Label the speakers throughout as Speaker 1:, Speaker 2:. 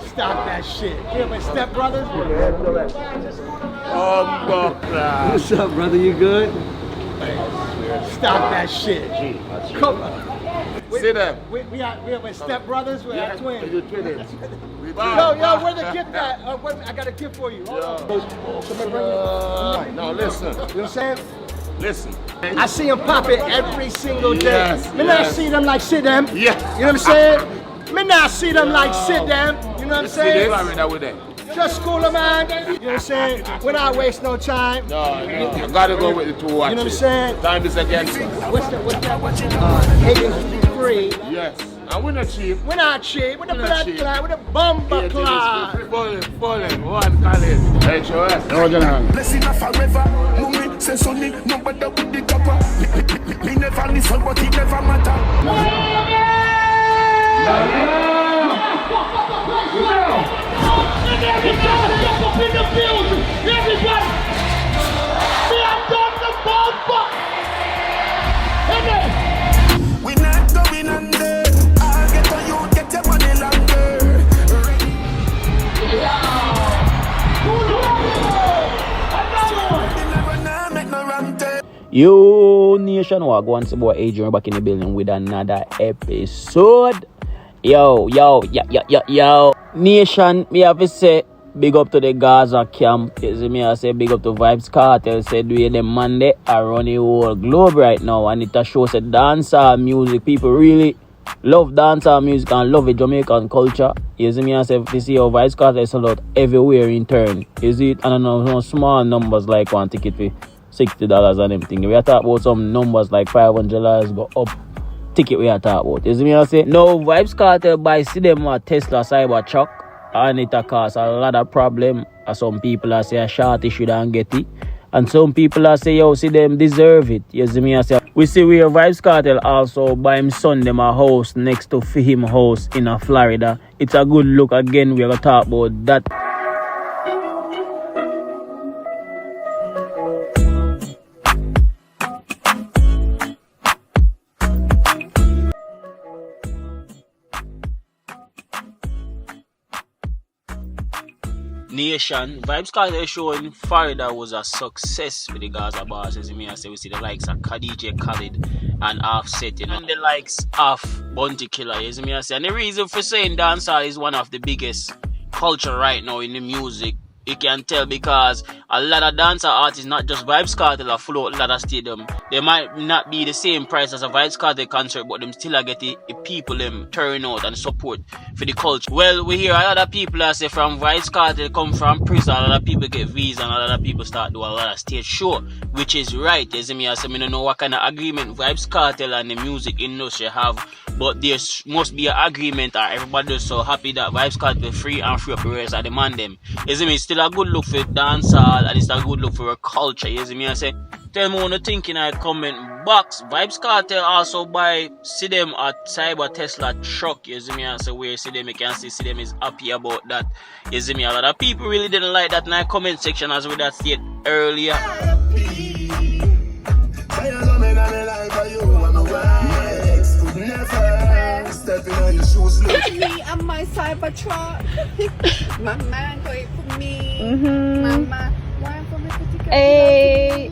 Speaker 1: Stop that shit. Yeah, my stepbrothers.
Speaker 2: What's up, brother? You good?
Speaker 1: Stop that shit. Come on.
Speaker 3: Sidem.
Speaker 1: We are my stepbrothers. We're our twins.
Speaker 3: You're twins.
Speaker 1: Yo, where the gift at? I got a gift for you.
Speaker 3: No, listen.
Speaker 1: You know what I'm saying?
Speaker 3: Listen.
Speaker 1: I see them pop it every single day.
Speaker 3: Yes,
Speaker 1: Me not see them like sidem.
Speaker 3: Yes.
Speaker 1: You know what I'm saying? Me not see them like sidem. You know what I'm saying?
Speaker 3: With them.
Speaker 1: Just cool them, man. You know what I'm saying? We not waste no time.
Speaker 3: No, you gotta go with the two watches.
Speaker 1: You know what I'm saying?
Speaker 3: Time is against us.
Speaker 1: What's that? 83.
Speaker 3: Yes. And we're not cheap.
Speaker 1: We're not cheap. We're the blood clot. We're the bomber clot.
Speaker 3: Falling. One college. HOS. Original.
Speaker 4: Blessing her forever. Mummy, say sonny, no matter with the copper. Me never listen, but it never matter. We not going under. I'll get on you, get your money longer.
Speaker 5: Yo, Nation, what once about Adrian back in the building with another episode. Yo. Nation, me have to say big up to the Gaza camp. You see me, I say big up to Vybz Kartel. Said we them Monday around the whole globe right now, and it shows that dancehall music, people really love dancehall music and love the Jamaican culture. You see me, I say to see how Vybz Kartel is sold out everywhere in turn. You see it, and I know no small numbers like one ticket fee. $60 and everything. We are talking about some numbers like $500 go up. Ticket we are talking about. You see me I say? No, Vybz Kartel buy sidem a Tesla Cybertruck and it cause a lot of problem. Some people are say a shorty shouldn't get it. And some people are say, yo, sidem deserve it. You see me I say? We see where Vybz Kartel also buy him son them a house next to him house in Florida. It's a good look again. We're gonna talk about that. Nation, Vybz Kartel showing Florida was a success with the Gaza bars. As me I say, we see the likes of Khadija Khalid and Offset, you know, and the likes of Bounty Killer. You see me I say, and the reason for saying dancehall is one of the biggest culture right now in the music. You can tell because a lot of dancer artists, not just Vybz Kartel, are full out a lot of stadium. They might not be the same price as a Vybz Kartel concert, but them still get the people them turn out and support for the culture. Well, we hear a lot of people that say from Vybz Kartel come from prison, a lot of people get visa and a lot of people start doing a lot of stage show, which is right. You see me, I say, I don't know what kind of agreement Vybz Kartel and the music industry have, but there must be an agreement, or everybody is so happy that Vybz Kartel free and free up the rest. I demand them. You see me, still a good look for dancehall and it's a good look for a culture. You see me, I say, tell me what you think in a comment box. Vybz Kartel also buy sidem at Cyber Tesla truck. You see me, I say, where sidem, you can see sidem is happy about that. You see me, a lot of people really didn't like that in the comment section as we that said earlier.
Speaker 6: Me and my Cybertruck. My man got it for me. Mama, why for me particular?
Speaker 7: Hey.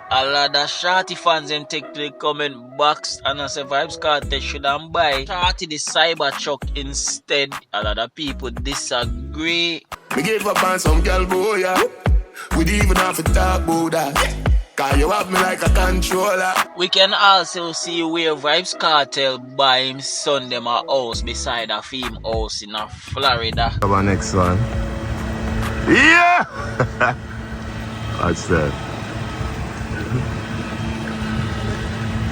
Speaker 5: A lot of shorty fans them take to the comment box and I say Vybz Kartel shouldn't buy shorty the Cybertruck instead. A lot of people disagree.
Speaker 4: We gave up on some girl boy, yeah. We didn't even have to talk about that. Cause you have me like a controller.
Speaker 5: We can also see where Vybz Kartel buy him son them a house beside a film house in Florida.
Speaker 3: Our next one. Yeah! What's that?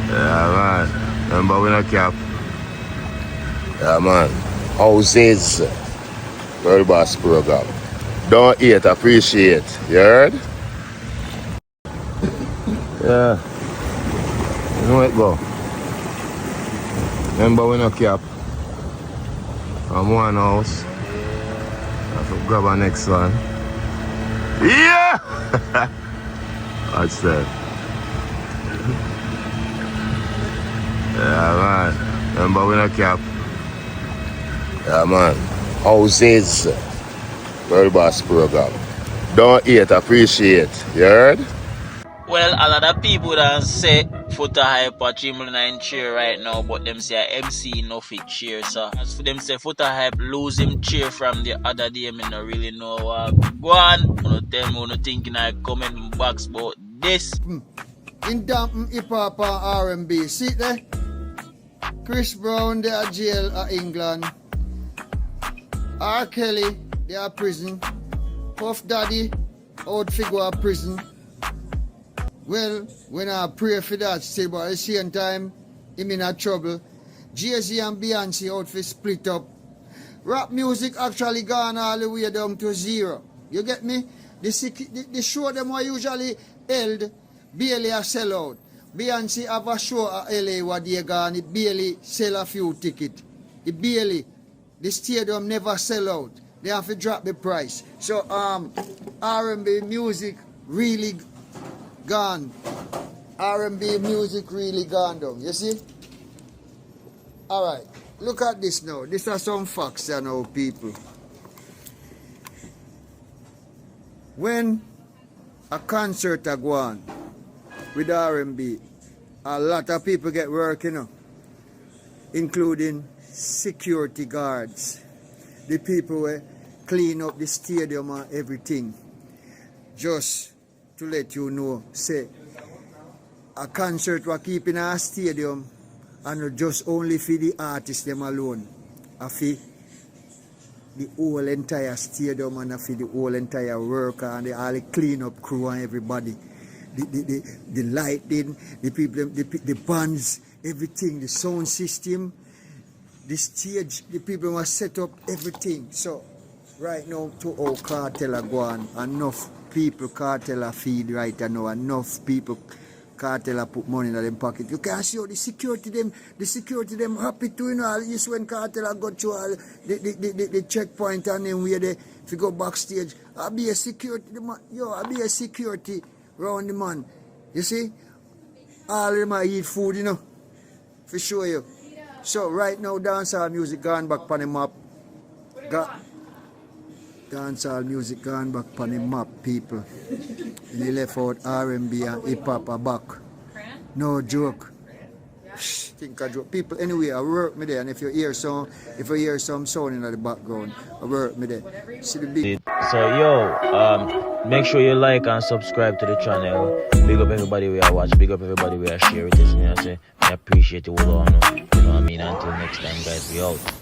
Speaker 3: Yeah, man. Remember we not cap. Yeah, man. Houses. World Boss program. Don't hate, appreciate. You heard? Yeah. You know it go. Remember we not cap. I'm one house. I have to grab our next one. Yeah! What's that? Yeah, man. Remember we not cap. Yeah, man. Houses. Very boss program. Don't hate, appreciate. You heard?
Speaker 5: Well, a lot of people don't say Foota Hype or Trimble cheer right now, but them say MC no fit cheer. So as for them say Foota Hype lose him cheer from the other day, me no really know what go on. Wanna tell me, wanna thinking I comment box about this.
Speaker 1: In damp hip hop and R&B. See there? Chris Brown, they are jail at England. R. Kelly, they are prison. Puff Daddy, out figure prison. Well, when I pray for that, say, but at the same time, him in a trouble. Jay-Z and Beyonce out for split up. Rap music actually gone all the way down to zero. You get me? The show them were usually held, barely a sell out. Beyonce have a show at LA where they gone, it barely sell a few tickets. It barely. The stadium never sell out. They have to drop the price. So R&B music really gone. R&B music really gone down. You see? Alright. Look at this now. These are some facts you know, people. When a concert a go on with R&B, a lot of people get work, you know, including security guards, the people who clean up the stadium and everything. Just to let you know, say, a concert we keep in our stadium and just only for the artists them alone, a for the whole entire stadium and a for the whole entire worker and all the clean up crew and everybody. The lighting, the people, the bands, everything, the sound system, the stage, the people must set up everything. So right now to all Kartel are going, enough people Kartel are feed right now, enough people Kartel are put money in their pocket. You can see how the security them happy to, you know, just when Kartel are got to all the checkpoint and then where they if you go backstage, I'll be a security I'll be a security round the man. You see? All of them are eat food, you know. For sure you. So right now dancehall music gone back on the map. Dancehall music gone back on the map, people. And they left out R&B and hip hop are back. No joke. Think I joke. People anyway, I work me there, and if you hear some sound in the background, I work me there. See the big.
Speaker 8: So yo, make sure you like and subscribe to the channel. Big up everybody we are watch, big up everybody we are share it. I say I appreciate you all. You know what I mean? Until next time guys, we out.